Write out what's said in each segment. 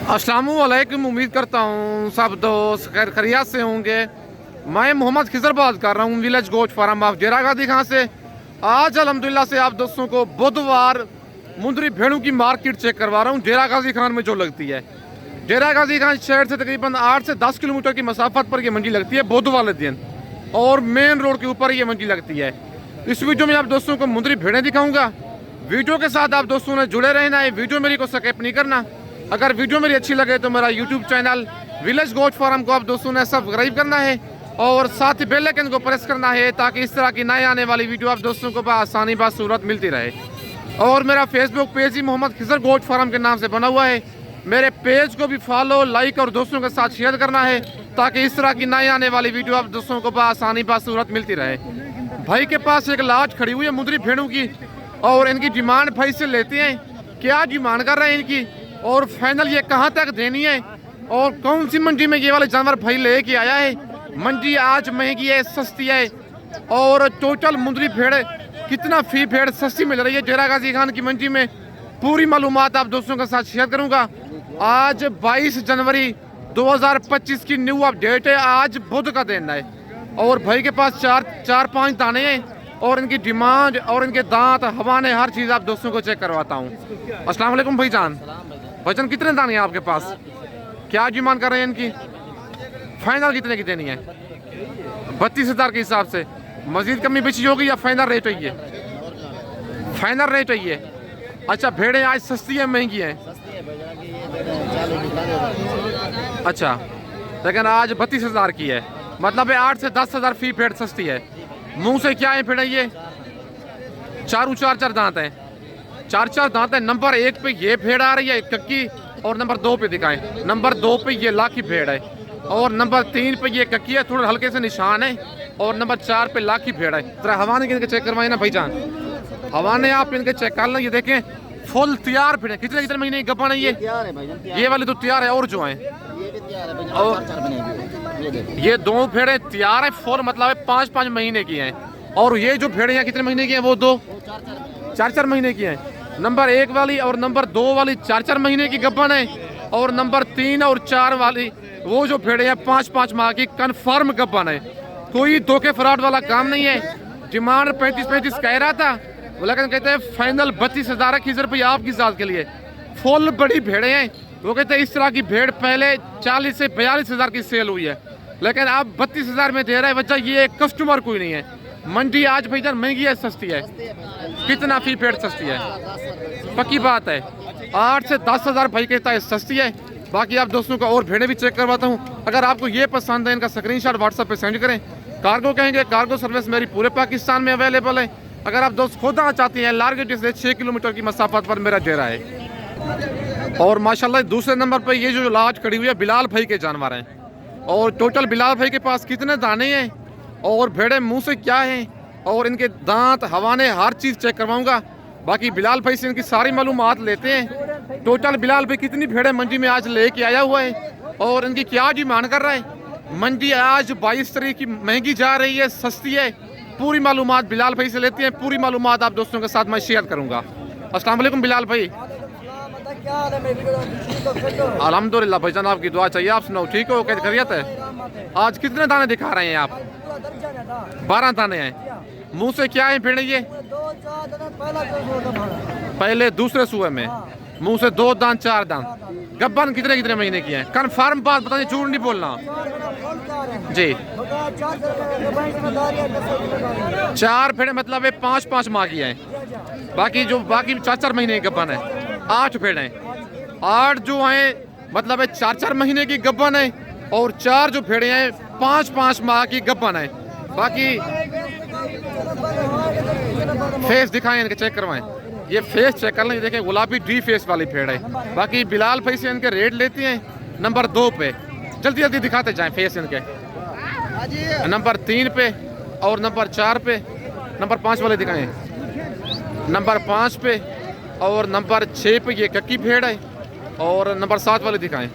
अस्सलामुअलैकुम। उम्मीद करता हूँ सब दोस्त खैर खैरियत से होंगे। मैं मोहम्मद खिजर बात कर रहा हूँ विलेज गोट फार्म ऑफ जेरागाजी खां से। आज अल्हम्दुलिल्लाह से आप दोस्तों को बुधवार मुंदरी भेड़ों की मार्केट चेक करवा रहा हूँ जेरागाजी खान में जो लगती है। जेरागाजी खान शहर से तकरीबन 8 से 10 किलोमीटर की मसाफत पर यह मंडी लगती है बुध वाले दिन, और मेन रोड के ऊपर ये मंडी लगती है। इस वीडियो में आप दोस्तों को मुंदरी भेड़ें दिखाऊंगा। वीडियो के साथ आप दोस्तों ने जुड़े रहना है, वीडियो मेरी को स्किप नहीं करना। अगर वीडियो मेरी अच्छी लगे तो मेरा YouTube channel village goat farm को आप दोस्तों ने सब्सक्राइब करना है और साथ ही बेल आइकन को प्रेस करना है ताकि इस तरह की नए आने वाली वीडियो आप दोस्तों को आसानी बासूरत मिलती रहे। और मेरा फेसबुक पेज ही मोहम्मद खिजर गोट फार्म के नाम से बना हुआ है। मेरे पेज को भी फॉलो, लाइक और दोस्तों के साथ शेयर करना है ताकि इस तरह की नई आने वाली वीडियो आप दोस्तों को आसानी बासूरत मिलती रहे। भाई के पास एक लाट खड़ी हुई है मुंदरी भेड़ों की, और इनकी डिमांड भाई से लेते हैं क्या डिमांड कर रहे हैं इनकी, और फाइनल ये कहाँ तक देनी है, और कौन सी मंडी में ये वाले जानवर भाई लेके आया है। मंडी आज महंगी है सस्ती है, और टोटल मुंदरी भेड़ कितना फी भेड़ सस्ती मिल रही है जेरागाजी खान की मंडी में, पूरी मालूमात आप दोस्तों के साथ शेयर करूंगा। आज 22 जनवरी 2025 की न्यू अपडेट है। आज बुध का दिन है और भाई के पास चार पाँच दाने हैं, और इनकी डिमांड और इनके दांत हवाने हर चीज़ आप दोस्तों को चेक करवाता हूँ। अस्सलाम वालेकुम भाईजान। भाईजान कितने दाने हैं आपके पास, क्या डिमांड कर रहे हैं इनकी, फाइनल कितने की देनी है? 32,000 के हिसाब से। मजीद कमी बेची होगी या फाइनल रेट है ये? फाइनल रेट है ये। अच्छा, भेड़ें आज सस्ती है महंगी हैं? अच्छा, लेकिन आज 32,000 की है, मतलब है 8 से 10,000 फी भेड़ सस्ती है। मुंह से क्या है भेड़ ये? चार दांत हैं, चार दांत हैं। नंबर 1 पे ये भेड़ आ रही है कक्की, और नंबर 2 पे दिखाएं। नंबर 2 पे ये लाखी भेड़ है, और नंबर 3 पे ये कक्की है, थोड़े हल्के से निशान है, और नंबर 4 पे लाखी भेड़ है। जरा हवाने के इनके चेक करवाए ना भाईजान, हवाने आप इनके चेक कर लें। ये देखें फुल तैयार भेड़ है। कितने महीने की गप्पा है ये वाली तो तैयार है, और जो है ये 2 भेड़ें तैयार है फुल, मतलब है 5-5 महीने की हैं। और ये जो भेड़ें हैं कितने महीने की हैं? वो 4-4 महीने की हैं। नंबर 1 वाली और नंबर 2 वाली 4-4 महीने की गब्बन है, और नंबर 3 और 4 वाली वो जो भेड़ें हैं 5-5 माह की कन्फर्म गब्बन है। कोई धोखे फ्रॉड वाला काम नहीं है। डिमांड 35 कह रहा था, लेकिन कहते हैं फाइनल 32,000 खिजर रुपये आपकी जात के लिए। फुल बड़ी भेड़ें हैं। वो कहते हैं इस तरह की भेड़ पहले 40 से 42,000 की सेल हुई है, लेकिन अब 32,000 में दे रहा है। वजह ये कस्टमर कोई नहीं है। मंडी आज भाईजान महंगी है सस्ती है? कितना फी भेड़ सस्ती है? पक्की बात है 8 से 10,000 भाई कहता है सस्ती है। बाकी आप दोस्तों को और भेड़ें भी चेक करवाता हूँ। अगर आपको ये पसंद है इनका स्क्रीनशॉट व्हाट्सएप पे सेंड करें। कार्गो कहेंगे, कार्गो सर्विस मेरी पूरे पाकिस्तान में अवेलेबल है। अगर आप दोस्त खुद आना चाहते हैं लारगेट से 6 किलोमीटर की मसाफत पर मेरा डेरा है। और माशाल्लाह दूसरे नंबर पर ये जो लाज खड़ी हुई है बिलाल भाई के जानवर हैं, और टोटल बिलाल भाई के पास कितने दाने हैं और भेड़े मुंह से क्या हैं, और इनके दांत हवाने हर चीज़ चेक करवाऊंगा। बाकी बिलाल भाई से इनकी सारी मालूमात लेते हैं। टोटल बिलाल भाई कितनी भेड़े मंडी में आज लेके आया हुआ है, और इनकी क्या डिमांड कर रहा है। मंडी आज 22 तारीख की महंगी जा रही है सस्ती है। पूरी मालूमात बिलाल भाई से लेते हैं। पूरी मालूमात आप दोस्तों के साथ मैं शेयर करूँगा। अस्सलाम वालेकुम बिलाल भाई। अल्हम्दुलिल्लाह भाईजान, आपकी दुआ चाहिए। आप सुनाओ, ठीक हो? कैसे खैरियत है? आज कितने दाने दिखा रहे हैं आप? 12 दाने हैं। मुंह से क्या है भेड़े ये? पहले दूसरे सूबे में मुंह से 2 दांत 4 दांत। गब्बन कितने महीने की है? कन्फर्म बात बताइए, झूठ नहीं बोलना जी। 4 भेड़े मतलब 5-5 माह की है। बाकी 4-4 महीने की गब्बन है। 8 भेड़े, 8 जो हैं मतलब है 4-4 महीने की गब्बन है, और 4 जो भेड़े हैं 5-5 माह की गब्बन है। बाकी फेस दिखाएं इनके, चेक करवाएं। ये फेस चेक कर लें, देखें गुलाबी डी फेस वाली भेड़ है। बाकी बिलाल भाई से इनके रेट लेते हैं नंबर 2 पे। जल्दी दिखाते जाएं फेस इनके। नंबर 3 पे और नंबर 4 पे। नंबर 5 वाले दिखाएं। नंबर 5 पे और नंबर 6 पे ये कक्की भेड़ है, और नंबर 7 वाले दिखाएं।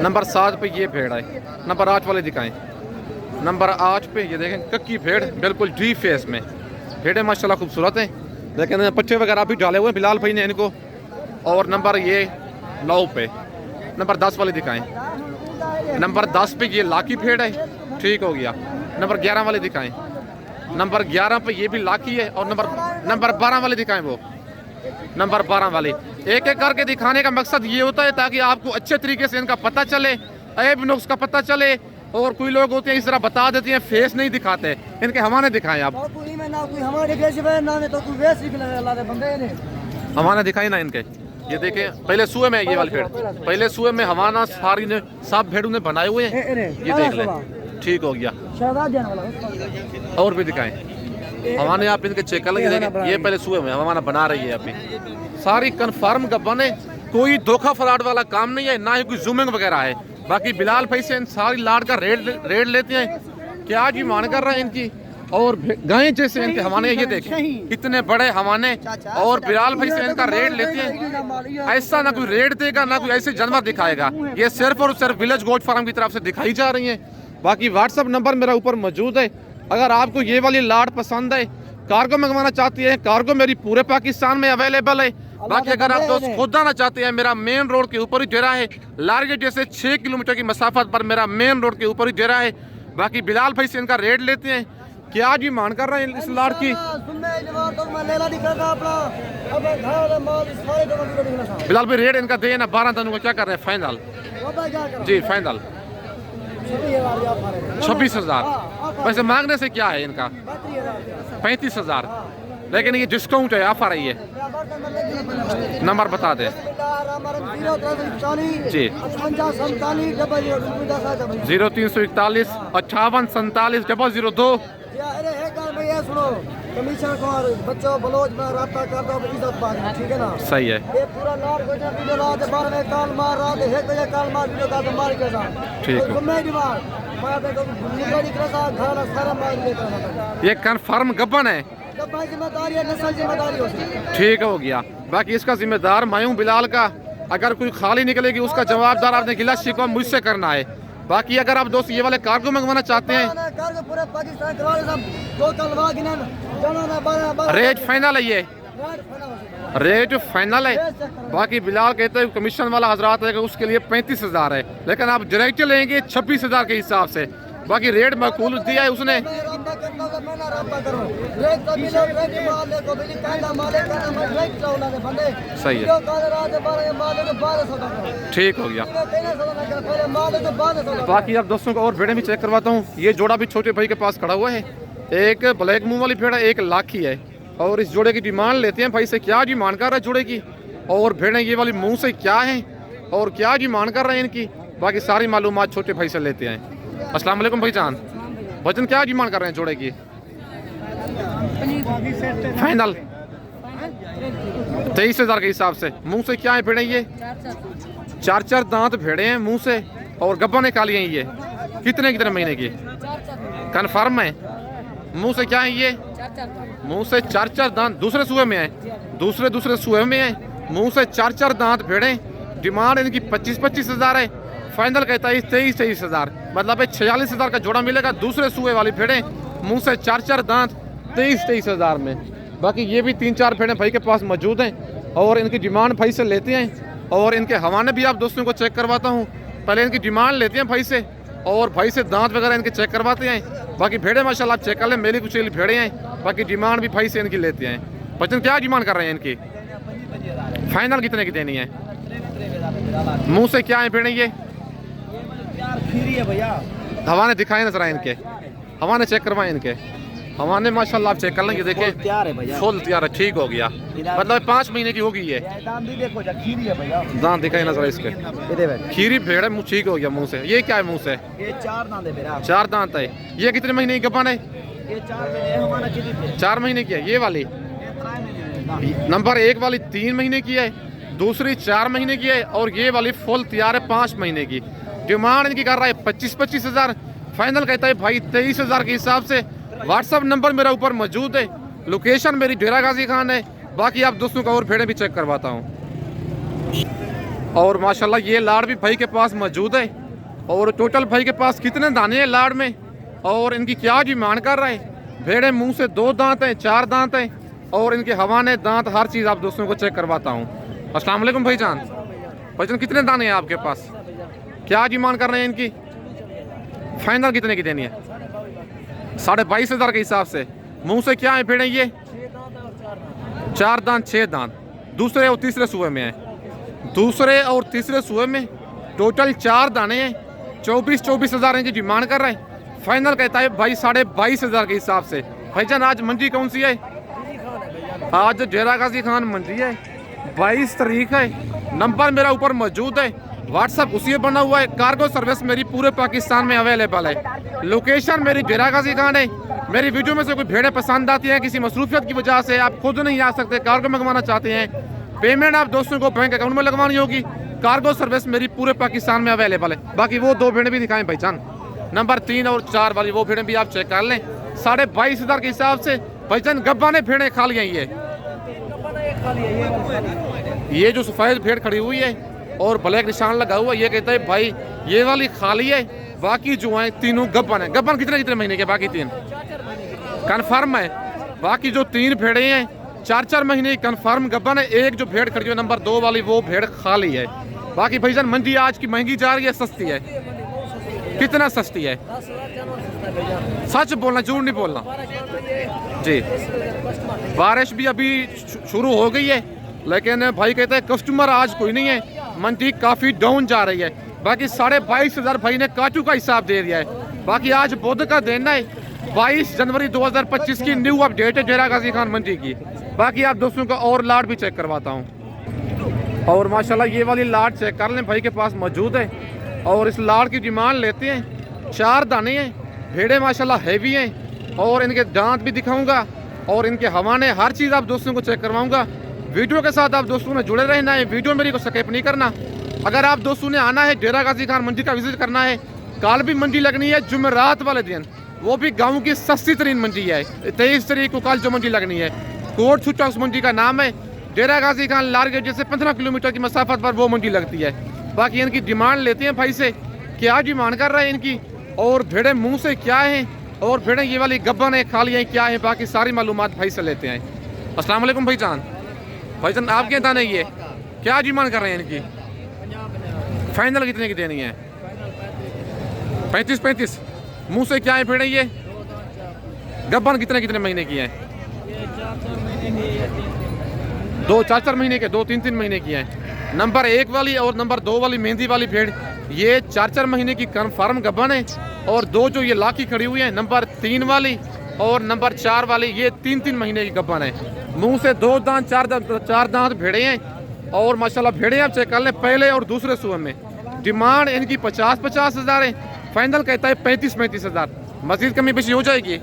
नंबर 7 पे ये भेड़ है। नंबर 8 वाले दिखाएं। नंबर 8 पे ये देखें कक्की भेड़, बिल्कुल डी फेस में। भेड़ें माशाल्लाह खूबसूरत हैं, लेकिन पट्टे वगैरह भी डाले हुए हैं बिलाल भाई ने इनको। और नंबर ये 9 पे। नंबर 10 वाले दिखाएं। नंबर 10 पे ये लाकी भेड़ है, ठीक हो गया। नंबर 11 वाले दिखाएं। नंबर 11 पे ये भी लाकी है। और नंबर 12 वाले दिखाएं। वो नंबर 12 वाले एक एक करके दिखाने का मकसद ये होता है ताकि आपको अच्छे तरीके से इनका पता चले, ऐब नुक्स का पता चले। और कोई लोग होते हैं इस तरह बता देते हैं, फेस नहीं दिखाते। इनके हवाने दिखाएं आप। हवाना दिखाई ना इनके। ये देखें, पहले सुए में ये वाली भेड़, पहले सुए में हवाना सारी ने सब भेड़ों ने बनाए हुए हैं। ये देख लें, ठीक हो गया। और भी दिखाएं हवाने आप इनके चेक कर लेंगे। ये पहले सुए में हवाना बना रही है अभी, सारी कंफर्म गब्बन है, कोई धोखा फ्रॉड वाला काम नहीं है, ना ही कोई जूमिंग वगैरह है। बाकी बिलाल भाई से इन सारी लाड का रेट लेते हैं, क्या जी मान कर रहे हैं इनकी। और गाय जैसे इनके हवाने, ये देखें कितने बड़े हवाने। और बिलाल भाई से इनका रेट लेते हैं। ऐसा ना कोई रेट देगा ना कोई ऐसे जानवर दिखाएगा, ये सिर्फ और सिर्फ विलेज गोट फार्म की तरफ से दिखाई जा रही है। बाकी व्हाट्सअप नंबर मेरा ऊपर मौजूद है, अगर आपको ये वाली लाड पसंद है, कार्गो मंगवाना चाहती है, कार्गो मेरी पूरे पाकिस्तान में अवेलेबल है। बाकी अगर आप दोस्त खुद आना चाहते हैं, मेरा मेन रोड के ऊपर ही डेरा है, लारगेट जैसे 6 किलोमीटर की मसाफत पर मेरा मेन रोड के ऊपर ही डेरा है। बाकी बिलाल भाई से इनका रेट लेते हैं, क्या जी मान कर रहे हैं इस लाड की। बिलाल भाई रेट इनका दे ना 12 दिन को क्या कर रहे हैं फाइनल जी, फाइनल 26,000। वैसे मांगने से क्या है इनका 35,000, लेकिन ये डिस्काउंट है, ऑफर है ये। नंबर बता दे जी। 0341 58 47 002। कमीशन कुमार बच्चों बलोच में रास्ता कर दो, इज्जत बात ठीक है ना। सही है। ये पूरा लाल को जब वीडियो रात 12 में काल मार रात 1 बजे काल मार वीडियो का मार के साथ ठीक है। मैं बीमार मैं तो गाड़ी करता घर सारा मार लेता। ये कंफर्म गब्बन है, जब भाई जिम्मेदारी है, नस्ल जिम्मेदारी होती। ठीक हो गया। बाकी इसका जिम्मेदार मैं हूं बिलाल का। अगर कोई खाली निकलेगी उसका जवाबदार आपने गिला शिकवा मुझसे करना है। बाकी अगर आप दोस्त ये वाले कार्गो मंगवाना चाहते हैं, पूरे पाकिस्तान रेट फाइनल है, ये रेट फाइनल है। बाकी बिलाल कहते हैं कमीशन वाला हजरात है कि उसके लिए 35,000 है, लेकिन आप डायरेक्ट लेंगे 26,000 के हिसाब से। बाकी रेट माकूल दिया है उसने। सही है, ठीक हो गया। बाकी आप दोस्तों को और भेड़ें भी चेक करवाता हूँ। ये जोड़ा भी छोटे भाई के पास खड़ा हुआ है, एक ब्लैक मुंह वाली भेड़ है, एक लाखी है। और इस जोड़े की डिमांड लेते हैं भाई से, क्या डिमांड कर रहा है जोड़े की, और भेड़ें ये वाली मुंह से क्या है और क्या डिमांड कर रहे हैं इनकी। बाकी सारी मालूमात छोटे भाई से लेते हैं। अस्सलाम वालेकुम भाईजान, वजन क्या डिमांड कर रहे हैं जोड़े की फाइनल 23,000 के हिसाब से। मुंह से क्या है भेड़े, ये 4 दांत भेड़े हैं मुंह से, और गब्बा ने काली हैं। ये कितने महीने की कन्फर्म है। मुंह से क्या है, ये मुंह से 4 दांत दूसरे सूए में है, दूसरे सूए में है। मुंह से 4 दांत भेड़े। डिमांड इनकी 25,000 है, फाइनल कहता है 23,000, मतलब 46,000 का जोड़ा मिलेगा। दूसरे सूए वाली भेड़े मुंह से 4 दांत 23,000 में। बाकी ये भी 3-4 भेड़े भाई के पास मौजूद हैं, और इनकी डिमांड भाई से लेते हैं। और इनके हवाने भी आप दोस्तों को चेक करवाता हूँ। पहले इनकी डिमांड लेते हैं भाई से, और भाई से दांत वगैरह इनके चेक करवाते हैं। बाकी भेड़े माशाल्लाह आप चेक कर लें, मेरी कुछ भेड़े हैं। बाकी डिमांड भी भाई से इनकी लेते हैं। बच्चन क्या डिमांड कर रहे हैं इनकी, फाइनल कितने की देनी है। मुँह से क्या है भेड़े, ये हवाने दिखाए नजर आए इनके, हवाने चेक करवाएं इनके हवाने माशाल्लाह आप चेक कर लेंगे। देखें फुल तैयार है, ठीक हो गया, मतलब 5 महीने की होगी ये। दांत दिखाए नजर आए इसके, खीरी भेड़ है, मुँह ठीक हो गया मुँह से। ये क्या है मुँह से, 4 दांत है। ये कितने महीने की गब्बन है, 4 महीने की है। ये वाली नंबर 1 वाली 3 महीने की है, दूसरी 4 महीने की है, और ये वाली फुल तैयार है 5 महीने की। डिमांड इनकी कर रहा है 25,000, फाइनल कहता है भाई 23,000 के हिसाब से। व्हाट्सअप नंबर मेरा ऊपर मौजूद है, लोकेशन मेरी डेरा गाजी खान है। बाकी आप दोस्तों का और भेड़े भी चेक करवाता हूँ। और माशाल्लाह ये लाड़ भी भाई के पास मौजूद है। और टोटल भाई के पास कितने दाने हैं लाड़ में, और इनकी क्या डिमांड कर रहा है। भेड़े मुँह से 2 दांत हैं, 4 दांत हैं, और इनके हवाने दांत हर चीज़ आप दोस्तों को चेक करवाता हूँ। अस्सलाम वालेकुम भाईजान, भाईजान कितने दाने हैं आपके पास? क्या डिमांड कर रहे हैं इनकी? फाइनल कितने की देनी है? 22,500 के हिसाब से। मुंह से क्या है भेड़े ये? 4 दांत 6 दांत, दूसरे और तीसरे सूए में है। दूसरे और तीसरे सूए में टोटल 4 दाने हैं। 24,000 इनकी डिमांड कर रहे हैं। फाइनल कहता है भाई 22,500 के हिसाब से। भाईजान आज मंडी कौन सी है? आज डेरा गाजी खान मंडी है। 22 तारीख है। नंबर मेरा ऊपर मौजूद है, व्हाट्सअप उसी पे बना हुआ है। कार्गो सर्विस मेरी पूरे पाकिस्तान में अवेलेबल है। लोकेशन मेरी डेरा गाजी खान है। मेरी वीडियो में से कोई भेड़ें पसंद आती हैं, किसी मसरूफियत की वजह से आप खुद नहीं आ सकते, कार्गो मंगवाना चाहते हैं, पेमेंट आप दोस्तों को बैंक अकाउंट में लगवानी होगी। कार्गो सर्विस मेरी पूरे पाकिस्तान में अवेलेबल है। बाकी वो 2 भेड़ें भी दिखाएं भाईजान, नंबर 3 और 4 वाली वो भेड़ें भी आप चेक कर लें। 22,500 के हिसाब से भाईजान गब्बा ने भेड़ें खा लिया। ये जो सफेद भेड़ खड़ी हुई है और ब्लैक निशान लगा हुआ, ये कहता है भाई ये वाली खाली है, बाकी जो है तीनों गब्बन है। गब्बन कितने महीने के? बाकी 3 कन्फर्म है। बाकी जो 3 भेड़े हैं 4 महीने कन्फर्म गब्बन है। एक जो भेड़ खड़ी है नंबर 2 वाली वो भेड़ खाली है। बाकी भाईजान मंडी आज की महंगी जा रही है, सस्ती है? कितना सस्ती है? सच बोलना, झूठ नहीं बोलना जी। बारिश भी अभी शुरू हो गई है, लेकिन भाई कहते हैं कस्टमर आज कोई नहीं है, मंडी काफ़ी डाउन जा रही है। बाकी 22,500 भाई ने काटू का हिसाब दे दिया है। बाकी आज बुध का दिन है, 22 जनवरी 2025 की न्यू अपडेट है डेरा गाजी खान मंडी की। बाकी आप दोस्तों का और लाट भी चेक करवाता हूँ। और माशाल्लाह ये वाली लाट चेक कर लें, भाई के पास मौजूद है। और इस लाट की डिमांड लेते हैं। 4 दाने हैं, भेड़े माशाल्लाह हैवी हैं, और इनके दांत भी दिखाऊंगा और इनके हवाने हर चीज़ आप दोस्तों को चेक करवाऊंगा। वीडियो के साथ आप दोस्तों ने जुड़े रहना है, वीडियो मेरी को स्किप नहीं करना। अगर आप दोस्तों ने आना है डेरा गाजी खान मंडी का विजिट करना है, कल भी मंडी लगनी है जुमेरात वाले दिन, वो भी गाँव की सस्ती तरीन मंडी है। 23 तारीख को कल जो मंडी लगनी है, कोट छुट्टा उस मंडी का नाम है। डेरा गाजी खान लार गेट से 15 किलोमीटर की मसाफत पर वो मंडी लगती है। बाकी इनकी डिमांड लेते हैं भाई से, क्या डिमांड कर रहे हैं इनकी, और भेड़े मुंह से क्या हैं, और भेड़े ये वाली गब्बन है खाली हैं क्या है, बाकी सारी मालूमात भाई से लेते हैं। अस्सलाम वालेकुम भाईजान। भाईजान आपके दाने ये क्या डिमांड कर रहे हैं इनकी? फाइनल कितने की देनी है? 35। मुंह से क्या है भेड़े ये? गब्बन कितने महीने की है? 2-4 महीने के, 2-3 महीने की है। नंबर 1 वाली और नंबर 2 वाली मेहंदी वाली भेड़ ये 4 महीने की कन्फर्म गब्बन है। और 2 जो ये लाखी खड़ी हुई है, नंबर 3 वाली और नंबर 4 वाली, ये 3 महीने की गब्बन है। मुंह से 2 दांत 4 दांत भेड़े हैं। और माशाल्लाह भेड़े आप चेक कर लें पहले और दूसरे सूबे में। डिमांड इनकी 50 हज़ार है। फाइनल कहता है 35 हज़ार। मजीद कमी बेशी हो जाएगी,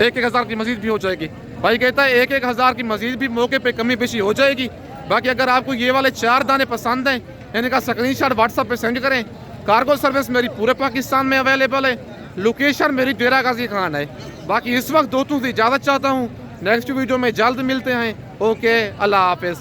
1 हज़ार की मजीद भी हो जाएगी। भाई कहता है 1 हज़ार की मजीद भी मौके पे कमी बेशी हो जाएगी। बाकी अगर आपको ये वाले 4 दाने पसंद हैं, इनका स्क्रीनशॉट व्हाट्सएप पे सेंड करें। कार्गो सर्विस मेरी पूरे पाकिस्तान में अवेलेबल है। लोकेशन मेरी डेरा गाजी खान है। बाकी इस वक्त दोस्तों से इजाज़त चाहता हूँ, नेक्स्ट वीडियो में जल्द मिलते हैं। ओके, अल्लाह हाफिज़।